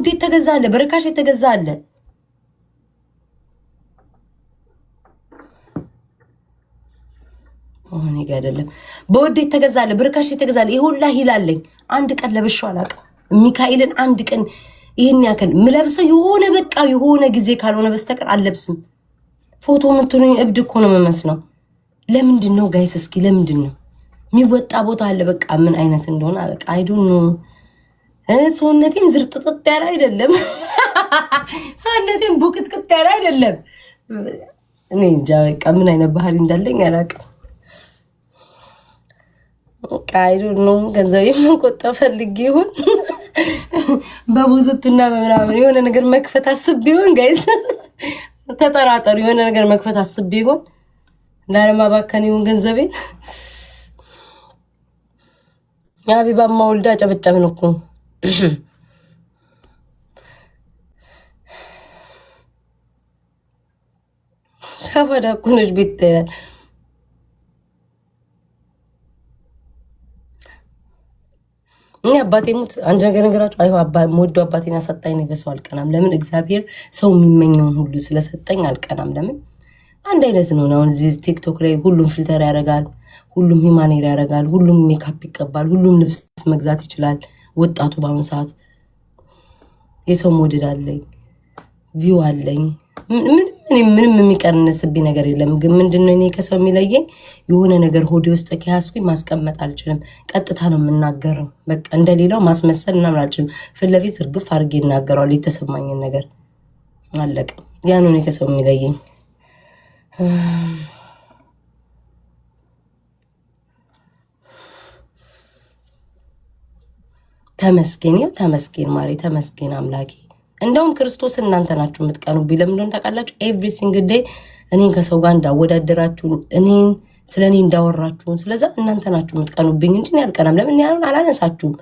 በውድ የተገዛለ በርካሽ የተገዛለ አሁን ይጋ አይደለም በውድ የተገዛለ በርካሽ የተገዛለ ይሁላ ይላለኝ አንድ ቀን ለብሼው አላውቅም ሚካኤልን አንድ ቀን ይሄን ያከል ምለብሰው የሆነ በቃ የሆነ ጊዜ ካልሆነ በስተቀር አልለብስም ፎቶ ምትሩኝ እብድ እኮ ነው የምመስለው ለምንድን ነው ጋይስ እስኪ ለምንድን ነው የሚወጣ ቦታ አለ በቃ ምን አይነት እንደሆነ በቃ አይ ዶንት ኖ ሰውነቴም ዝርጥጥጥ ያለ አይደለም ሰውነቴም ቡቅጥቅጥ ያለ አይደለም እኔ እንጃ በቃ ምን አይነት ባህሪ እንዳለኝ አላውቅም አይ ዶንት ኖ ገንዘቤን መቆጠብ ፈልጌ ይሁን በቡዝቱና በምናምን የሆነ ነገር መክፈት አስቤ ይሁን ጋይስ ተጠራጠሩ የሆነ ነገር መክፈት አስቤ ይሁን ላለማባከን ይሁን ገንዘቤን ያቢባ ማውልዳ ጨበጨብን እኮ ሻፋዳ እኮ ነች ቤት ይላል እኔ አባቴ ሙት አንድ ነገራችሁ አይሁ ሞዶ አባቴን ያሰጣኝ ነው በሰው አልቀናም ለምን እግዚአብሔር ሰው የሚመኘውን ሁሉ ስለሰጠኝ አልቀናም ለምን አንድ አይነት ነው አሁን እዚህ ቲክቶክ ላይ ሁሉም ፊልተር ያደርጋል ሁሉም ሂማኔር ያደርጋል ሁሉም ሜካፕ ይቀባል ሁሉም ልብስ መግዛት ይችላል ወጣቱ ባሁን ሰዓት የሰው ሞዴል አለኝ ቪው አለኝ ምንም የሚቀርንስብኝ ነገር የለም ግን ምንድነው እኔ ከሰው የሚለየኝ የሆነ ነገር ሆዴ ውስጥ ከያስኩኝ ማስቀመጥ አልችልም ቀጥታ ነው የምናገረው በቃ እንደሌላው ማስመሰል እና አልችልም ፍለፊት እርግፍ አድርጌ እናገራለሁ የተሰማኝን ነገር አለቀ ያ ነው እኔ ከሰው የሚለየኝ ተመስገን ማሪ ተመስገን አምላኬ እንደውም ክርስቶስ እናንተ ናችሁ የምትቀኑብኝ ለምን ታውቃላችሁ ኤቭሪ ሲንግል ዴይ እኔን ከሰው ጋር እንዳወዳደራችሁ እኔን ስለኔ እንዳወራችሁ ስለዛ እናንተ ናችሁ የምትቀኑብኝ እንጂ እኔ አልቀናም ለምን ያሉን አላነሳችሁም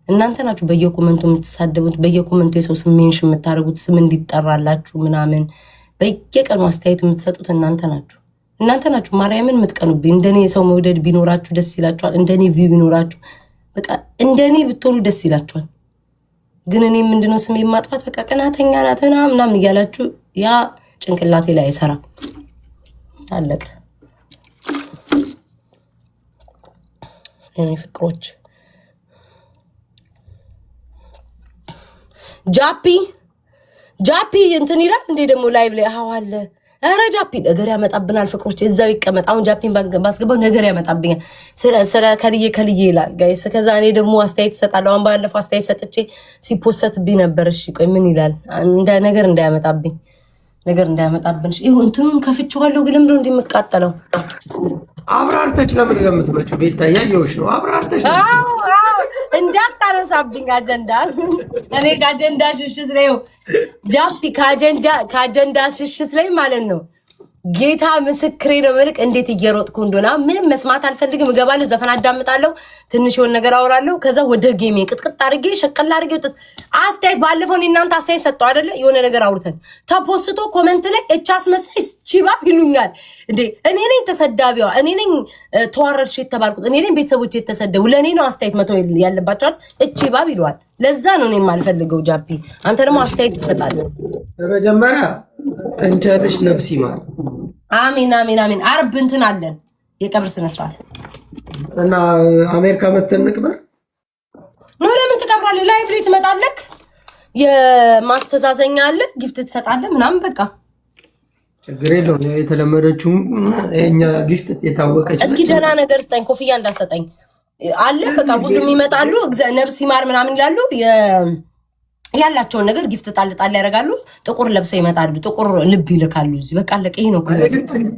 እናንተ ናችሁ በየኮመንቱ የምትሳደቡት በየኮመንቱ የሰው ስም ሜንሽን የምታደርጉት ስም እንዲጠራላችሁ ምናምን በየቀኑ አስተያየት የምትሰጡት እናንተ ናችሁ ማርያምን የምትቀኑብኝ እንደኔ የሰው መውደድ ቢኖራችሁ ደስ ይላችኋል እንደኔ ቪው ቢኖራችሁ በቃ እንደኔ ብትሆኑ ደስ ይላችኋል ግን እኔ ምንድነው ስሜ ማጥፋት በቃ ቀናተኛ ናትና ምናምን እያላችሁ ያ ጭንቅላቴ ላይ አይሰራ አለቀ እኔ ፍቅሮች ጃፒ እንትን ይላል እንዴ ደግሞ ላይቭ ላይ አዋለ አረ ጃፒ ነገር ያመጣብናል ፍቅሮች እዛው ይቀመጥ አሁን ጃፒን ባስገባው ነገር ያመጣብኛል ስለ ከልዬ ይላል ጋይስ ከዛ እኔ ደግሞ አስተያየት ሰጣለሁ አሁን ባለፈው አስተያየት ሰጥቼ ሲፖስትብኝ ነበር እሺ ቆይ ምን ይላል እንደ ነገር እንዳያመጣብኝ ይሁን እንትኑን ከፍቼዋለሁ ግን ለምን እንደምትቃጠለው አብራርተች ለምን ለምትመጪው ቤታ ያየውሽ ነው አብራርተች እንዳታረሳብኝ አጀንዳ እኔ ከአጀንዳ ሽሽት ላይ ጃፒ ከአጀንዳ ሽሽት ላይ ማለት ነው ጌታ ምስክሬ ነው መልክ እንዴት እየሮጥኩ እንደሆነ ምንም መስማት አልፈልግም እገባለሁ ዘፈን አዳምጣለሁ ትንሽ የሆነ ነገር አወራለሁ ከዛ ወደ ጌሜ ቅጥቅጥ አድርጌ ሸቀል አድርጌ አስተያየት ባለፈው እናንተ አስተያየት ሰጠው አይደለ የሆነ ነገር አውርተን ተፖስቶ ኮሜንት ላይ እቻስ መሳይ ቺባብ ይሉኛል እንዴ እኔ ነኝ ተሰዳቢዋ እኔ ነኝ ተዋረድሽ የተባልኩት እኔ ነኝ ቤተሰቦች የተሰደቡ ለኔ ነው አስተያየት መተው ያለባቸው እቺባብ ይሏል ለዛ ነው እኔ የማልፈልገው ጃፒ አንተ ደግሞ አስተያየት ትሰጣለህ በመጀመሪያ ጠንቻለሽ ነፍስ ይማር አሜን አርብ እንትን አለን የቀብር ስነ ስርዓት እና አሜሪካ መተን ንቅበር ነው ለምን ትቀብራለህ ላይቭ ላይ ትመጣለህ የማስተዛዘኛ አለ ጊፍት ትሰጣለህ ምናምን በቃ ችግር የለውም የተለመደችው የኛ ጊፍት የታወቀች እስኪ ደህና ነገር ስጠኝ ኮፍያ እንዳሰጠኝ አለ በቃ ሁሉም ይመጣሉ ነብስ ይማር ምናምን ይላሉ ያላቸውን ነገር ጊፍት ጣል ያደርጋሉ ጥቁር ለብሰው ይመጣሉ ጥቁር ልብ ይልካሉ እዚህ በቃ አለቀ ይሄ ነው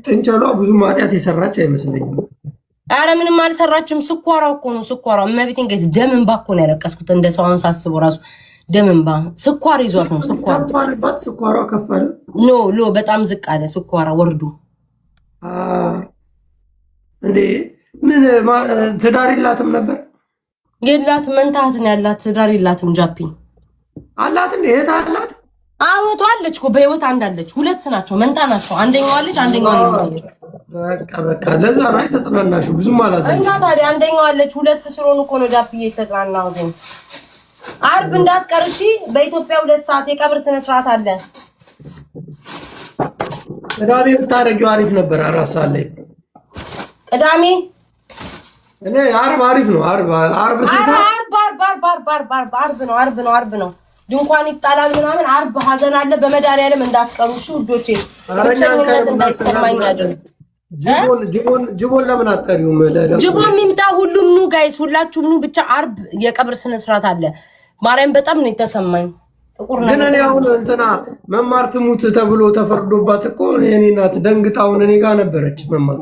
ጥንቸሏ ብዙ ማጥያት የሰራች አይመስለኝም አረ ምንም አልሰራችም ስኳራው እኮ ነው ስኳራው እመቤቴን ጋይስ ደም እንባ እኮ ነው ያለቀስኩት እንደ ሰው አሁን ሳስበው ራሱ ደም እንባ ስኳር ይዟት ነው ስኳሯ ከፋለ ሎ በጣም ዝቅ አለ ስኳራ ወርዱ እንዴ ምን ትዳር የላትም ነበር የላትም መንታትን ያላት ትዳር የላትም ጃፒ አላት እንዴ የት አላት አወቷ አለች እኮ በህይወት አንዳለች ሁለት ናቸው መንታ ናቸው አንደኛዋ ልጅ አንደኛዋ ልጅ በቃ ለዛ ነው የተጽናናሽው ብዙም አላዘኝ እና ታዲያ አንደኛዋ አለች ሁለት ስለሆኑ እኮ ነው ጃፒ የተጽናናው አርብ እንዳትቀር እሺ። በኢትዮጵያ 2 ሰዓት የቀብር ስነ ስርዓት አለ። ቅዳሜ ብታረጊው አሪፍ ነበር። 4 ሰዓት ላይ ቅዳሜ እኔ አርብ አሪፍ ነው። አርብ አርብ ነው። ድንኳን ይጣላል ምናምን። አርብ ሀዘን አለ። በመድኃኒዓለም እንዳትቀሩ እሺ ውዶቼ። ብቸኝነት እንዳይሰማኝ አድርጉ። ጅቦን ለምን አጠሪውም? ጅቦን የሚምጣ ሁሉም ኑ ጋይስ፣ ሁላችሁም ኑ። ብቻ አርብ የቀብር ስነ ስርዓት አለ። ማርያም በጣም ነው የተሰማኝ። ጥቁር ነገር ግን እኔ አሁን እንትና መማር ትሙት ተብሎ ተፈርዶባት እኮ የኔ እናት ደንግጣውን እኔ ጋር ነበረች። መማር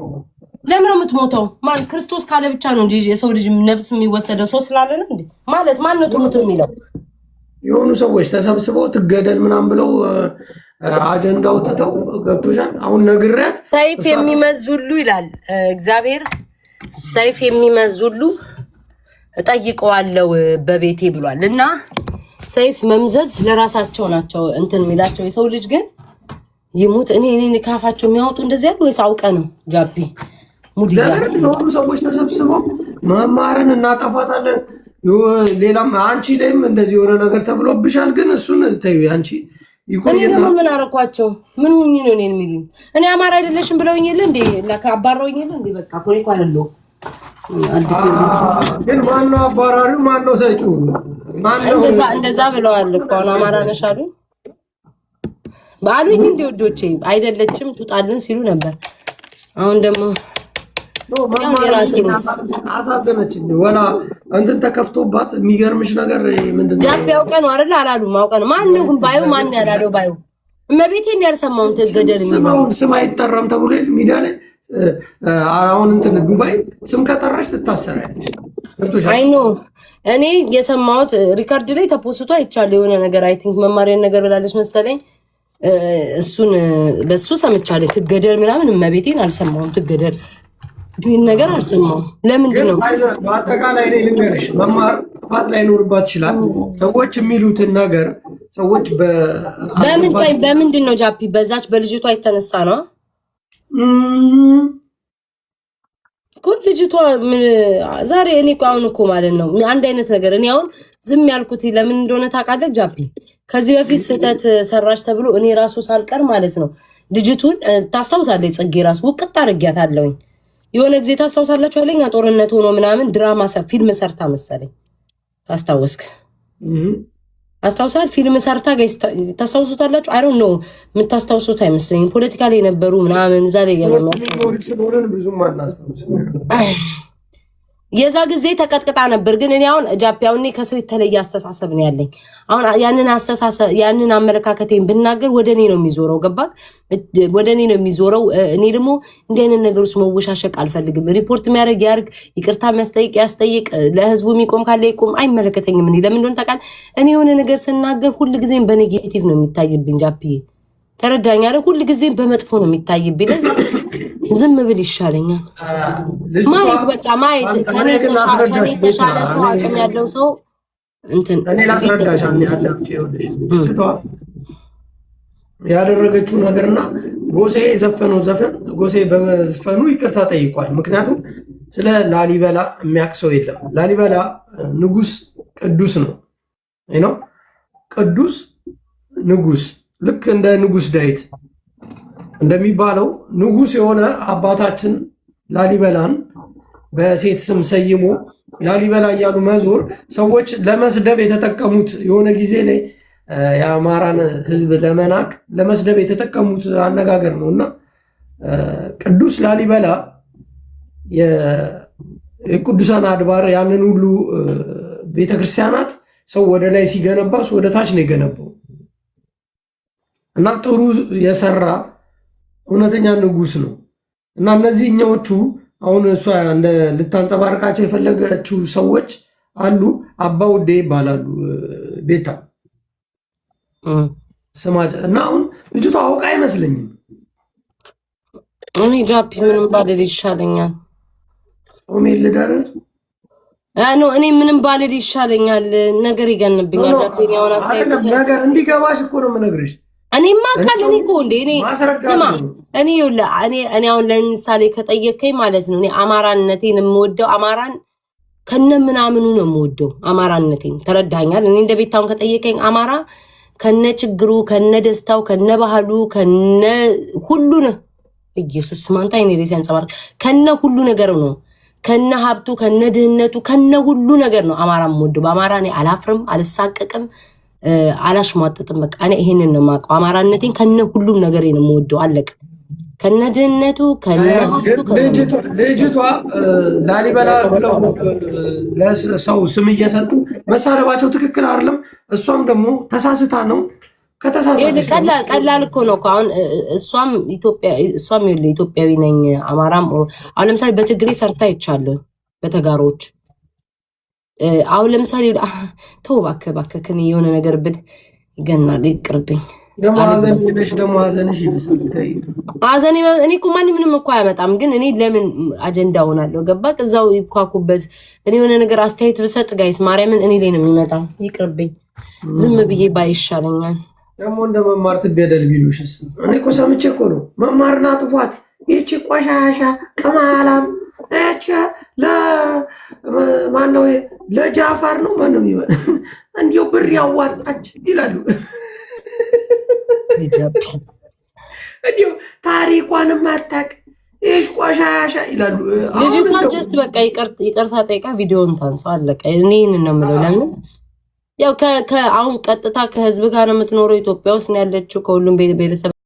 ለምን ነው የምትሞተው? ማን ክርስቶስ ካለ ብቻ ነው እንጂ የሰው ልጅ ነፍስ የሚወሰደው ሰው ስላለ ነው እንዴ? ማለት ማን ነው ትሙት የሚለው? የሆኑ ሰዎች ተሰብስበው ትገደል ምናምን ብለው አጀንዳው ተተው ገብቶሻል። አሁን ነግሬያት ሰይፍ የሚመዝ ሁሉ ይላል እግዚአብሔር፣ ሰይፍ የሚመዝ ሁሉ እጠይቀዋለሁ በቤቴ ብሏል። እና ሰይፍ መምዘዝ ለራሳቸው ናቸው እንትን የሚላቸው። የሰው ልጅ ግን ይሙት እኔ ካፋቸው የሚያወጡ እንደዚህ ያሉ ወይስ አውቀ ነው? ጃቢ ሙድ የሆኑ ሰዎች ተሰብስበው መማርን እናጠፋታለን። ሌላም አንቺ ላይም እንደዚህ የሆነ ነገር ተብሎብሻል። ግን እሱን ተይው አንቺ ይቆየና ምን አረኳቸው? ምን ሁኚ ነው እኔን የሚሉኝ? እኔ አማራ አይደለሽም ብለውኝ የለ እንዴ? አባረውኝ የለ እንዴ? በቃ ኮሪኮ አይደለም። አዲስ ግን ማነው አባራሪው? ማነው ሰጪው? ማነው? እንደዛ ብለዋል እኮ አማራ ነሽ አሉኝ ባሉኝ። እንዴ ወዶቼ አይደለችም ትውጣልን ሲሉ ነበር። አሁን ደግሞ አሳዘነችኝ። ወላ እንትን ተከፍቶባት የሚገርምሽ ነገር ምንድነው? ጃቢ አውቀ ነው አይደል? አላሉም አውቀ ነው። ማን ነው ግን ባዩ? ማን ያላለው ባዩ? እመቤቴን ያልሰማውን ትገደል የሚለው ስም አይጠራም ተብሎ ሚዲያ ላይ አሁን እንትን ዱባይ ስም ከጠራሽ ትታሰራለሽ። አይ ኖ እኔ የሰማሁት ሪካርድ ላይ ተፖስቶ አይቻለሁ። የሆነ ነገር አይ ቲንክ መማሪያን ነገር ብላለች መሰለኝ። እሱን በሱ ሰምቻለሁ። ትገደል ምናምን እመቤቴን አልሰማሁም። ትገደል ቢል ነገር አልሰማሁም። ለምንድን ነው? በአጠቃላይ እኔ ልንገርሽ፣ መማር ጥፋት ላይኖርባት ይችላል። ሰዎች የሚሉትን ነገር ሰዎች በምንድን ነው ጃፒ? በዛች በልጅቷ የተነሳ ነው እኮ ልጅቷ ዛሬ እኔ አሁን እኮ ማለት ነው አንድ አይነት ነገር እኔ አሁን ዝም ያልኩት ለምን እንደሆነ ታውቃለህ ጃፒ? ከዚህ በፊት ስህተት ሰራሽ ተብሎ እኔ ራሱ ሳልቀር ማለት ነው ልጅቱን ታስታውሳለች። ጽጌ ራሱ ውቅጥ አድርጊያታለሁኝ የሆነ ጊዜ ታስታውሳላችሁ ያለኝ ጦርነት ሆኖ ምናምን ድራማ ፊልም ሰርታ መሰለኝ ካስታወስክ አስታውሳል። ፊልም ሰርታ ታስታውሱታላችሁ? አይ ዶንት ኖ የምታስታውሱት አይመስለኝም። ፖለቲካ ላይ የነበሩ ምናምን እዛ ላይ የዛ ጊዜ ተቀጥቅጣ ነበር። ግን እኔ አሁን ጃፒያውኔ ከሰው የተለየ አስተሳሰብ ነው ያለኝ። አሁን ያንን አመለካከቴን ብናገር ወደ እኔ ነው የሚዞረው። ገባክ? ወደ እኔ ነው የሚዞረው። እኔ ደግሞ እንዲህ አይነት ነገር ውስጥ መወሻሸቅ አልፈልግም። ሪፖርት የሚያደርግ ያርግ፣ ይቅርታ የሚያስጠይቅ ያስጠይቅ፣ ለህዝቡ የሚቆም ካለ ይቆም፣ አይመለከተኝም። እኔ ለምን እንደሆነ ታውቃለህ? እኔ የሆነ ነገር ስናገር ሁልጊዜም በኔጌቲቭ ነው የሚታይብኝ። ጃፒዬ ተረዳኝ አይደል? ሁልጊዜም በመጥፎ ነው የሚታይብኝ። ለዚህ ዝም ብል ይሻለኛል። ማየት በቃ ማየት ከኔ የተሻለ ሰው አቅም ያለው ሰው እንትን እኔ ላስረዳሽ ያደረገችው ነገርና ጎሴ የዘፈነው ዘፈን ጎሴ በመዝፈኑ ይቅርታ ጠይቋል። ምክንያቱም ስለ ላሊበላ የሚያውቅ ሰው የለም። ላሊበላ ንጉስ ቅዱስ ነው ነው ቅዱስ ንጉስ ልክ እንደ ንጉስ ዳዊት እንደሚባለው ንጉስ የሆነ አባታችን ላሊበላን በሴት ስም ሰይሞ ላሊበላ እያሉ መዞር ሰዎች ለመስደብ የተጠቀሙት የሆነ ጊዜ ላይ የአማራን ሕዝብ ለመናቅ ለመስደብ የተጠቀሙት አነጋገር ነው እና ቅዱስ ላሊበላ የቅዱሳን አድባር ያንን ሁሉ ቤተክርስቲያናት ሰው ወደ ላይ ሲገነባ ወደ ታች ነው የገነባው እና ጥሩ የሰራ እውነተኛ ንጉስ ነው እና እነዚህኛዎቹ አሁን እሷ እንደ ልታንጸባርቃቸው የፈለገችው ሰዎች አሉ። አባውዴ ይባላሉ። ቤታ ስማጭ እና አሁን ልጅቷ አውቃ አይመስለኝም። እኔ ጃፒ ምንም ባልል ይሻለኛል። ኦሜል ልደር ኖ እኔ ምንም ባልል ይሻለኛል። ነገር ይገንብኛል። ጃፒ ያውን አስተያየት ነገር እንዲገባሽ እኮ ነው የምነግርሽ። እኔማ ካል እኔ እኮ እንደ እኔ አሁን ለምሳሌ ከጠየከኝ ማለት ነው እኔ አማራነቴን የምወደው አማራን ከነ ምናምኑ ነው የምወደው አማራነቴን። ተረዳኛል። እኔ እንደ ቤታውን ከጠየቀኝ አማራ ከነ ችግሩ ከነ ደስታው ከነ ባህሉ ከነ ሁሉ ነው። ኢየሱስ ማንታ እኔ ሬስ ያንጸባርቅ ከነ ሁሉ ነገር ነው። ከነ ሀብቱ ከነ ድህነቱ ከነ ሁሉ ነገር ነው አማራ የምወደው። በአማራ እኔ አላፍርም፣ አልሳቀቅም፣ አላሽሟጥጥም። በቃ እኔ ይሄንን ነው የማውቀው። አማራነቴን ከነ ሁሉም ነገር ነው የምወደው። አለቀ። ከነ ድህነቱ ከነ ልጅቷ ላሊበላ ብለው ለሰው ስም እየሰጡ መሳረባቸው ትክክል አይደለም። እሷም ደግሞ ተሳስታ ነው። ቀላል እኮ ነው። አሁን እሷም ኢትዮጵያዊ ነኝ አማራም አሁን ለምሳሌ በትግሬ ሰርታ ይቻለሁ በተጋሮች አሁን ለምሳሌ ተው እባክህ ከኔ የሆነ ነገር ብል ይገናል። ይቅርብኝ። ደግሞ ሀዘንሽ ይብሳል። ሀዘኔ እኔ እኮ ምንም እኮ አያመጣም። ግን እኔ ለምን አጀንዳ ሆናለሁ? ገባክ? እዛው ይኳኩበት። እኔ የሆነ ነገር አስተያየት ብሰጥ ጋይስ ማርያምን እኔ ላይ ነው የሚመጣው። ይቅርብኝ። ዝም ብዬ ባይሻለኛል። ደግሞ እንደ መማር ትገደል ቢሉሽስ? እኔ እኮ ሰምቼ እኮ ነው መማርና ጥፏት። ይቺ ቆሻሻ ቅማላም እቺ ማነው ለጃፋር ነው ማነው ይበል እንዲው ብር ያዋጣች ይላሉ። እንዲሁ ታሪኳንም አታውቅ ይሽ ቆሻሻ ይላሉ። ልጅቷ ጀስት በቃ ይቅርታ ጠይቃ ቪዲዮን ታንሰው አለቀ። እኔ ይህንን ነው የምለው። ለምን ያው አሁን ቀጥታ ከህዝብ ጋር ነው የምትኖረው። ኢትዮጵያ ውስጥ ነው ያለችው። ከሁሉም ብሔረሰብ